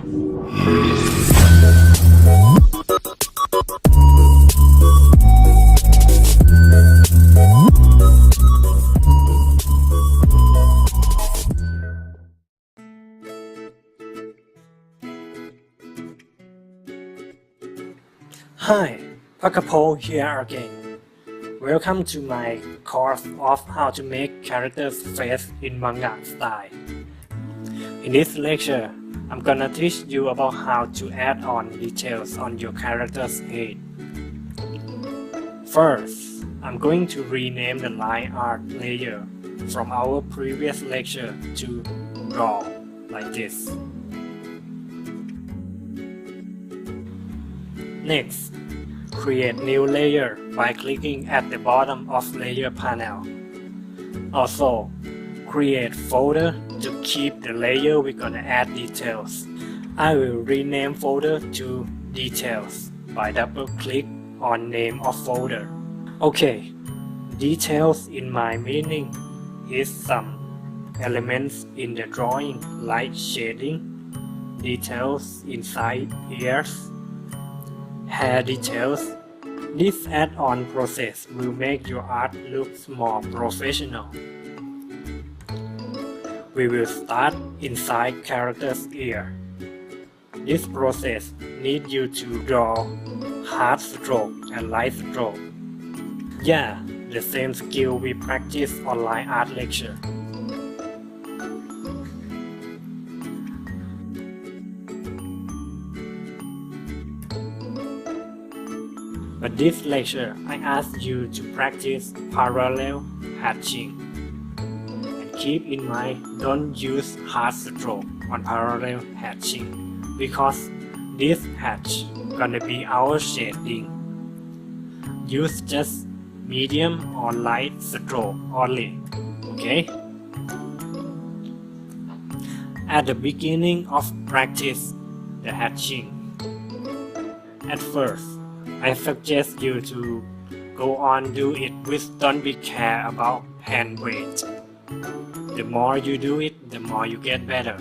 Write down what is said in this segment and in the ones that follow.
Hi, Pakapol here again. Welcome to my course of how to make characters' face in manga style. In this lecture, I'm gonna teach you about how to add on details on your character's head. First, I'm going to rename the line art layer from our previous lecture to draw, like this. Next, create new layer by clicking at the bottom of layer panel. Also, create folder to keep the layer we're gonna add details. I will rename folder to details by double click on name of folder. Okay, details in my meaning is some elements in the drawing like shading, details inside ears, hair details. This add-on process will make your art look more professional. We will start inside character's ear. This process needs you to draw hard stroke and light stroke. Yeah, the same skill we practice on line art lecture. But this lecture, I ask you to practice parallel hatching. And keep in mind, don't use hard stroke on parallel hatching, because this hatch gonna be our shading. Use just medium or light stroke only, okay? At the beginning of practice the hatching, at first, I suggest you to go on do it with don't be care about hand weight. The more you do it, the more you get better.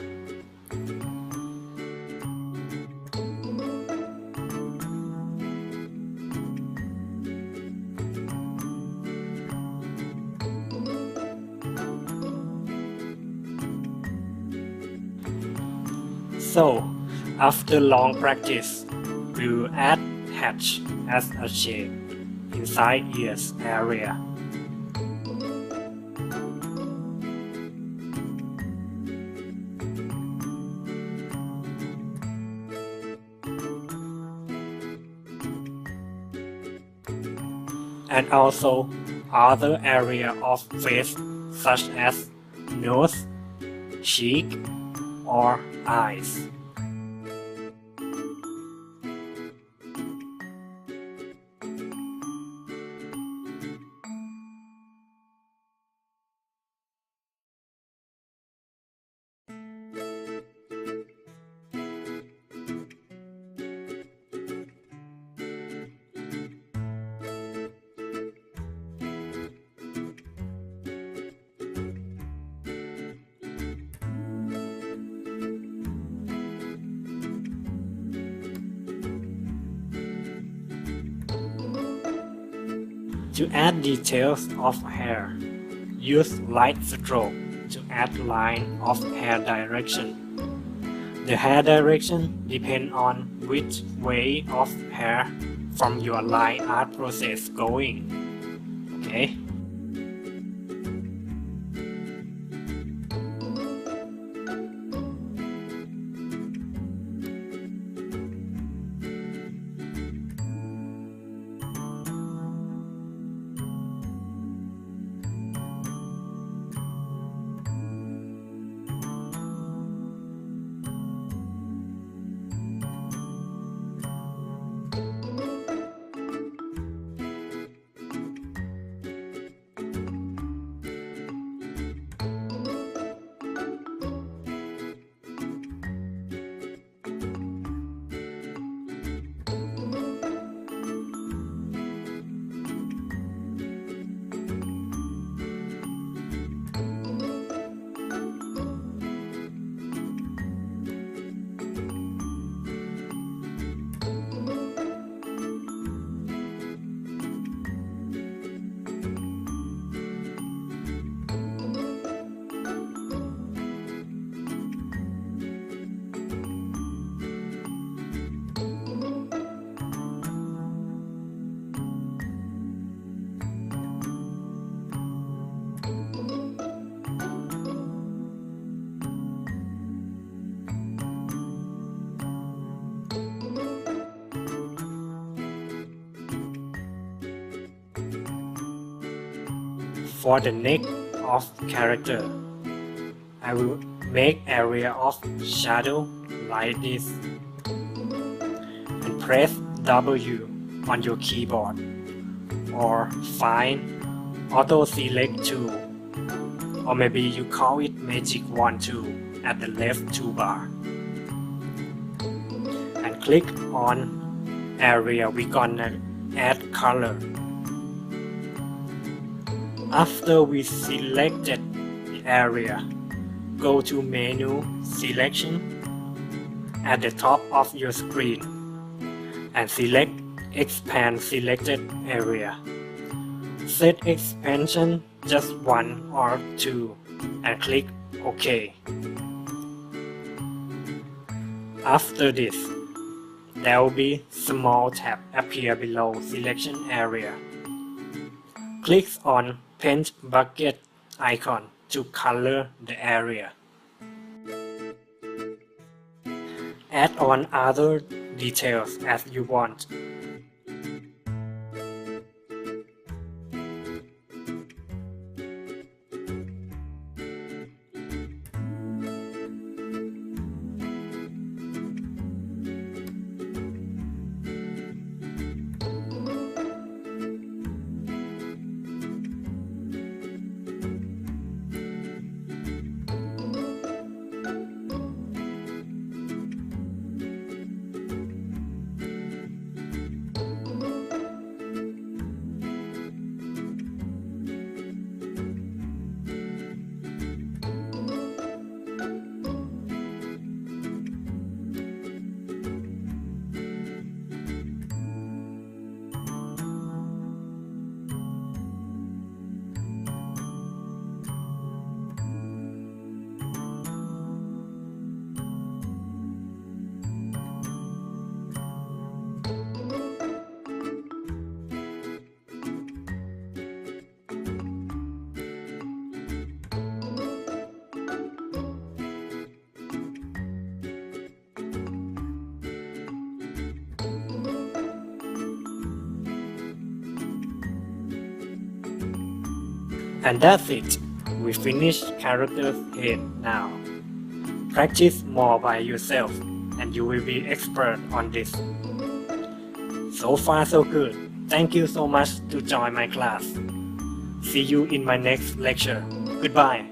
So, after long practice, we will add hatch as a shape inside ears area. And also other area of face such as nose, cheek, or eyes. To add details of hair, use light stroke to add line of hair direction. The hair direction depends on which way of hair from your line art process going. Okay? For the neck of character, I will make area of shadow like this and press W on your keyboard or find auto select tool, or maybe you call it magic wand tool at the left toolbar, and click on area we gonna add color. After we selected the area, go to menu selection at the top of your screen and select expand selected area. Set expansion just 1 or 2 and click OK. After this, there will be small tab appear below selection area. Click on paint bucket icon to color the area. Add on other details as you want. And that's it. We finished character's head now. Practice more by yourself and you will be expert on this. So far so good. Thank you so much to join my class. See you in my next lecture. Goodbye.